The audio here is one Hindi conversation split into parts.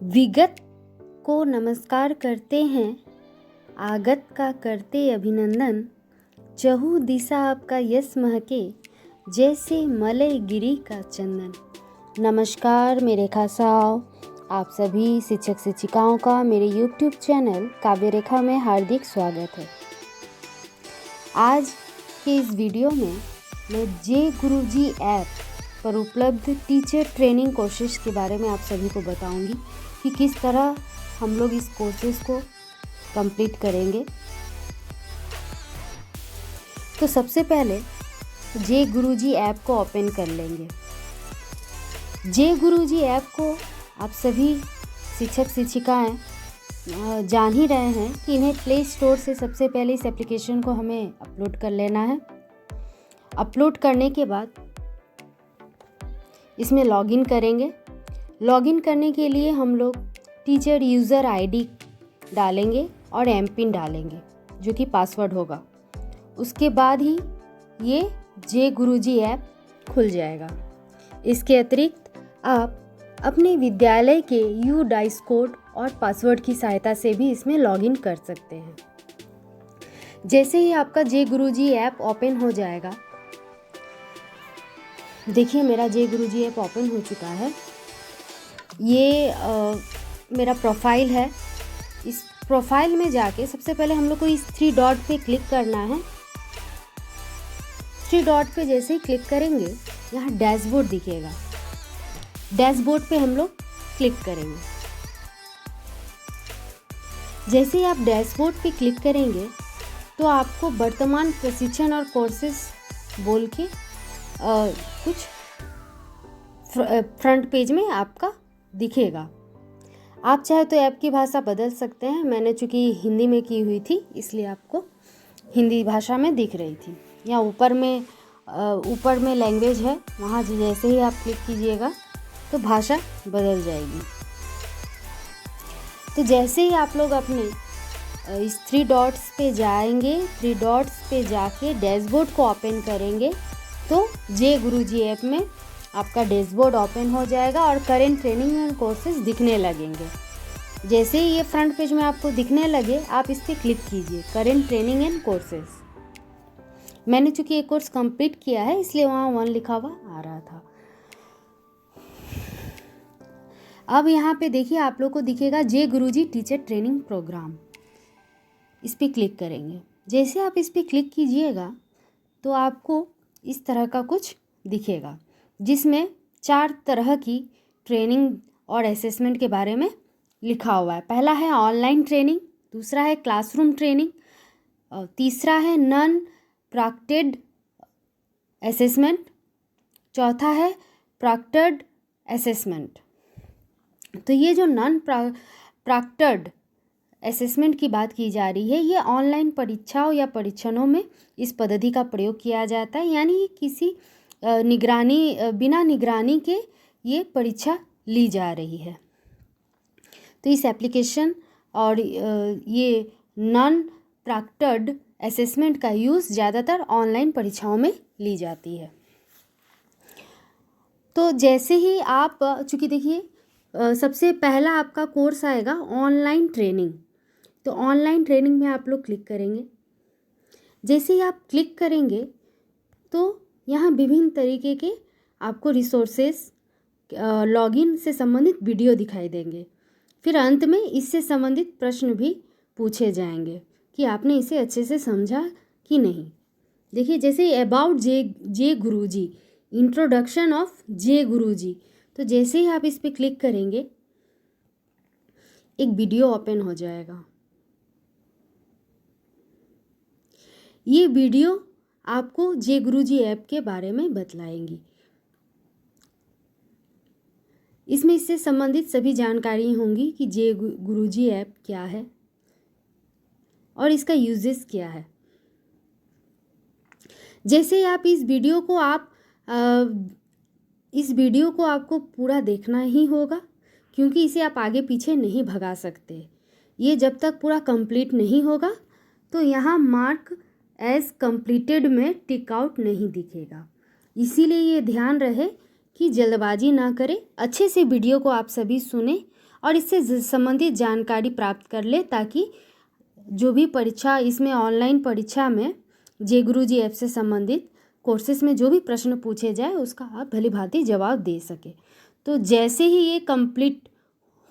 विगत को नमस्कार करते हैं, आगत का करते अभिनंदन। चहु दिशा आपका यश महके, जैसे मलय गिरी का चंदन। नमस्कार मेरे खासाओं, आप सभी शिक्षक शिक्षिकाओं का मेरे YouTube चैनल काव्य रेखा में हार्दिक स्वागत है। आज के इस वीडियो में मैं जे गुरुजी ऐप पर उपलब्ध टीचर ट्रेनिंग कोर्सेज के बारे में आप सभी को बताऊंगी कि किस तरह हम लोग इस कोर्सेज को कंप्लीट करेंगे। तो सबसे पहले जे गुरुजी ऐप को ओपन कर लेंगे। जे गुरुजी ऐप को आप सभी शिक्षक शिक्षिकाएं जान ही रहे हैं कि इन्हें प्ले स्टोर से सबसे पहले इस एप्लीकेशन को हमें अपलोड कर लेना है। अपलोड करने के बाद इसमें लॉगिन करेंगे। लॉगिन करने के लिए हम लोग टीचर यूज़र आईडी डालेंगे और एमपिन डालेंगे जो कि पासवर्ड होगा। उसके बाद ही ये जे गुरुजी ऐप खुल जाएगा। इसके अतिरिक्त आप अपने विद्यालय के UDICE कोड और पासवर्ड की सहायता से भी इसमें लॉगिन कर सकते हैं। जैसे ही आपका जे गुरुजी ऐप ओपन हो जाएगा, देखिए मेरा जे गुरुजी ऐप ओपन हो चुका है। ये मेरा प्रोफाइल है। इस प्रोफाइल में जाके सबसे पहले हम लोग को इस 3 डॉट पे क्लिक करना है। 3 डॉट पे जैसे ही क्लिक करेंगे, यहाँ डैशबोर्ड दिखेगा। डैशबोर्ड पे हम लोग क्लिक करेंगे। जैसे ही आप डैशबोर्ड पे क्लिक करेंगे तो आपको वर्तमान प्रशिक्षण और कोर्सेज बोल के कुछ फ्रंट पेज में आपका दिखेगा। आप चाहे तो ऐप की भाषा बदल सकते हैं। मैंने चूँकि हिंदी में की हुई थी इसलिए आपको हिंदी भाषा में दिख रही थी। यहाँ ऊपर में लैंग्वेज है, वहाँ जैसे ही आप क्लिक कीजिएगा तो भाषा बदल जाएगी। तो जैसे ही आप लोग अपने इस 3 डॉट्स पे जाएंगे, 3 डॉट्स पे जाके डैशबोर्ड को ओपन करेंगे तो जे गुरुजी ऐप में आपका डैशबोर्ड ओपन हो जाएगा और करेंट ट्रेनिंग एंड कोर्सेज दिखने लगेंगे। जैसे ही ये फ्रंट पेज में आपको दिखने लगे, आप इस पर क्लिक कीजिए, करेंट ट्रेनिंग एंड कोर्सेज। मैंने चूँकि ये कोर्स कंप्लीट किया है इसलिए वहाँ 1 लिखा हुआ आ रहा था। अब यहाँ पे देखिए आप लोग को दिखेगा जे गुरुजी टीचर ट्रेनिंग प्रोग्राम। इस पर क्लिक करेंगे। जैसे आप इस पर क्लिक कीजिएगा तो आपको इस तरह का कुछ दिखेगा जिसमें 4 तरह की ट्रेनिंग और असेसमेंट के बारे में लिखा हुआ है। पहला है ऑनलाइन ट्रेनिंग, दूसरा है क्लासरूम ट्रेनिंग, तीसरा है नॉन प्रॉक्टेड असेसमेंट, चौथा है प्रॉक्टेड असेसमेंट। तो ये जो नॉन प्रॉक्टेड असेसमेंट की बात की जा रही है, ये ऑनलाइन परीक्षाओं या परीक्षणों में इस पद्धति का प्रयोग किया जाता है। यानी किसी बिना निगरानी के ये परीक्षा ली जा रही है। तो इस एप्लीकेशन और ये नॉन प्रॉक्टेड असेसमेंट का यूज़ ज़्यादातर ऑनलाइन परीक्षाओं में ली जाती है। तो जैसे ही आप चूँकि देखिए सबसे पहला आपका कोर्स आएगा ऑनलाइन ट्रेनिंग। तो ऑनलाइन ट्रेनिंग में आप लोग क्लिक करेंगे। जैसे ही आप क्लिक करेंगे तो यहाँ विभिन्न तरीके के आपको रिसोर्सेस लॉगिन से संबंधित वीडियो दिखाई देंगे। फिर अंत में इससे संबंधित प्रश्न भी पूछे जाएंगे कि आपने इसे अच्छे से समझा कि नहीं। देखिए जैसे about J Guruji, introduction of J Guruji. तो जैसे ही आप इस पर क्लिक करेंगे एक वीडियो ओपन हो जाएगा। ये वीडियो आपको जे गुरुजी ऐप के बारे में बतलाएंगी। इसमें इससे संबंधित सभी जानकारी होंगी कि जे गुरुजी ऐप क्या है और इसका यूजेस क्या है। जैसे ही आप इस वीडियो को आपको पूरा देखना ही होगा, क्योंकि इसे आप आगे पीछे नहीं भगा सकते। ये जब तक पूरा कंप्लीट नहीं होगा तो यहाँ मार्क एज कंप्लीटेड में टिक आउट नहीं दिखेगा। इसीलिए ये ध्यान रहे कि जल्दबाजी ना करें, अच्छे से वीडियो को आप सभी सुने और इससे संबंधित जानकारी प्राप्त कर ले, ताकि जो भी परीक्षा इसमें ऑनलाइन परीक्षा में जे गुरुजी ऐप से संबंधित कोर्सेज में जो भी प्रश्न पूछे जाए उसका आप भली भांति जवाब दे सके। तो जैसे ही ये कंप्लीट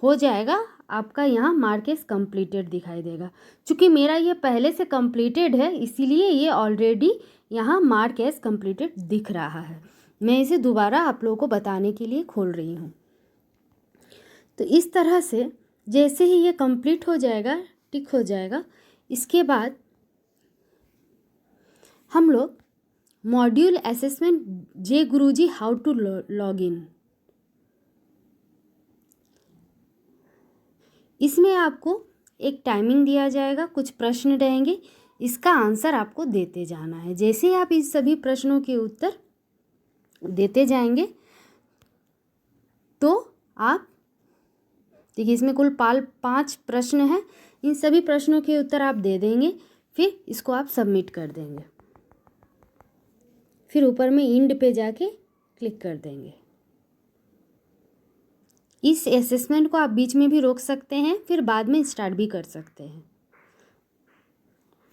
हो जाएगा आपका यहाँ मार्क एज कंप्लीटेड दिखाई देगा। चूँकि मेरा ये पहले से कंप्लीटेड है इसीलिए ये ऑलरेडी यहाँ मार्क एज कंप्लीटेड दिख रहा है। मैं इसे दोबारा आप लोगों को बताने के लिए खोल रही हूँ। तो इस तरह से जैसे ही ये कंप्लीट हो जाएगा, टिक हो जाएगा, इसके बाद हम लोग module assessment J Guruji how to log in, इसमें आपको एक टाइमिंग दिया जाएगा, कुछ प्रश्न रहेंगे, इसका आंसर आपको देते जाना है। जैसे ही आप इस सभी प्रश्नों के उत्तर देते जाएंगे तो आप देखिए इसमें कुल 5 प्रश्न हैं, इन सभी प्रश्नों के उत्तर आप दे देंगे, फिर इसको आप सबमिट कर देंगे, फिर ऊपर में इंड पे जाके क्लिक कर देंगे। इस असेसमेंट को आप बीच में भी रोक सकते हैं, फिर बाद में स्टार्ट भी कर सकते हैं।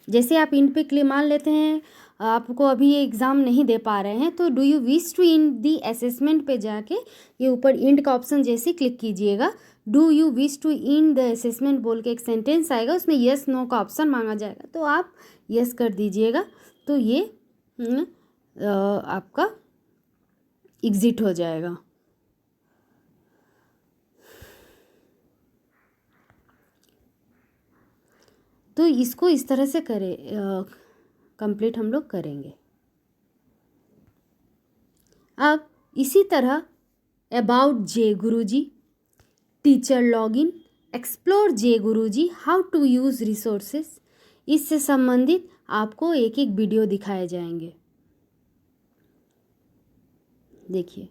जैसे आप इंड पे क्लिक मान लेते हैं, आपको अभी ये एग्ज़ाम नहीं दे पा रहे हैं तो do you wish to end the assessment पे जाके ये ऊपर इंड का ऑप्शन जैसे क्लिक कीजिएगा, do you wish to end the assessment बोल के एक सेंटेंस आएगा, उसमें यस नो का ऑप्शन मांगा जाएगा, तो आप यस कर दीजिएगा। तो ये आपका एग्ज़िट हो जाएगा। तो इसको इस तरह से कंप्लीट हम लोग करेंगे। अब इसी तरह about J Guruji, teacher login, explore J Guruji, how to use resources, इससे संबंधित आपको एक एक वीडियो दिखाए जाएंगे। देखिए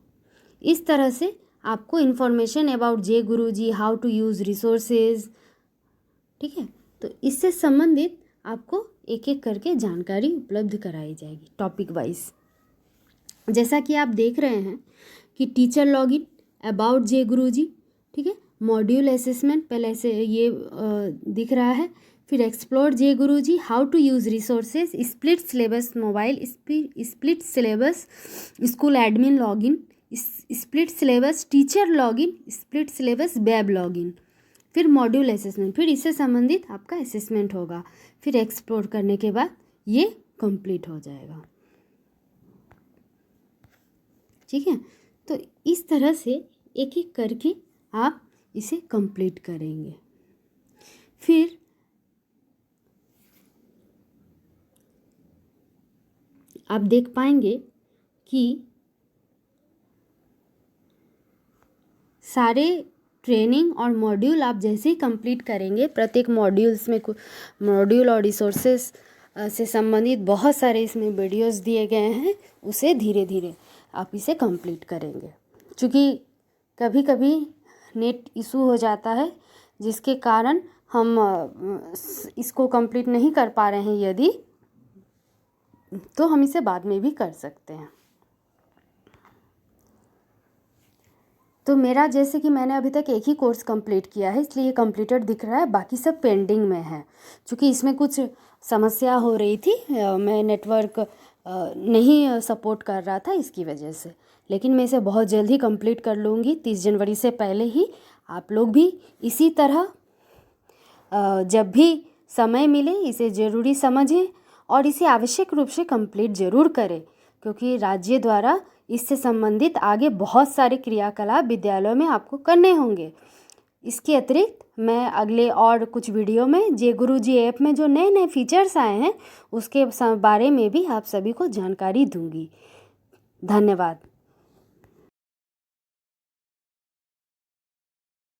इस तरह से आपको information about J Guruji, how to use resources, ठीक है, तो इससे संबंधित आपको एक एक करके जानकारी उपलब्ध कराई जाएगी टॉपिक वाइज। जैसा कि आप देख रहे हैं कि टीचर लॉगिन, अबाउट जे गुरुजी, ठीक है, मॉड्यूल असेसमेंट पहले से ये दिख रहा है, फिर explore J Guruji, how to use resources, split syllabus mobile, split syllabus school admin login, split syllabus teacher login, split syllabus web login, फिर मॉड्यूल असेसमेंट, फिर इससे संबंधित आपका असेसमेंट होगा, फिर एक्सप्लोर करने के बाद ये कंप्लीट हो जाएगा। ठीक है, तो इस तरह से एक एक करके आप इसे कंप्लीट करेंगे। फिर आप देख पाएंगे कि सारे ट्रेनिंग और मॉड्यूल आप जैसे ही कंप्लीट करेंगे, प्रत्येक मॉड्यूल्स में मॉड्यूल और रिसोर्सेस से संबंधित बहुत सारे इसमें वीडियोस दिए गए हैं, उसे धीरे धीरे आप इसे कंप्लीट करेंगे। क्योंकि कभी कभी नेट इशू हो जाता है जिसके कारण हम इसको कंप्लीट नहीं कर पा रहे हैं, यदि तो हम इसे बाद में भी कर सकते हैं। तो मेरा जैसे कि मैंने अभी तक एक ही कोर्स कंप्लीट किया है इसलिए कंप्लीटेड दिख रहा है, बाकी सब पेंडिंग में है। क्योंकि इसमें कुछ समस्या हो रही थी, मैं नेटवर्क नहीं सपोर्ट कर रहा था इसकी वजह से, लेकिन मैं इसे बहुत जल्द ही कंप्लीट कर लूँगी 30 जनवरी से पहले ही। आप लोग भी इसी तरह जब भी समय मिले इसे ज़रूरी समझें और इसे आवश्यक रूप से कंप्लीट ज़रूर करें, क्योंकि राज्य द्वारा इससे संबंधित आगे बहुत सारे क्रियाकलाप विद्यालयों में आपको करने होंगे। इसके अतिरिक्त मैं अगले और कुछ वीडियो में जे गुरुजी ऐप में जो नए नए फीचर्स आए हैं उसके बारे में भी आप सभी को जानकारी दूंगी। धन्यवाद।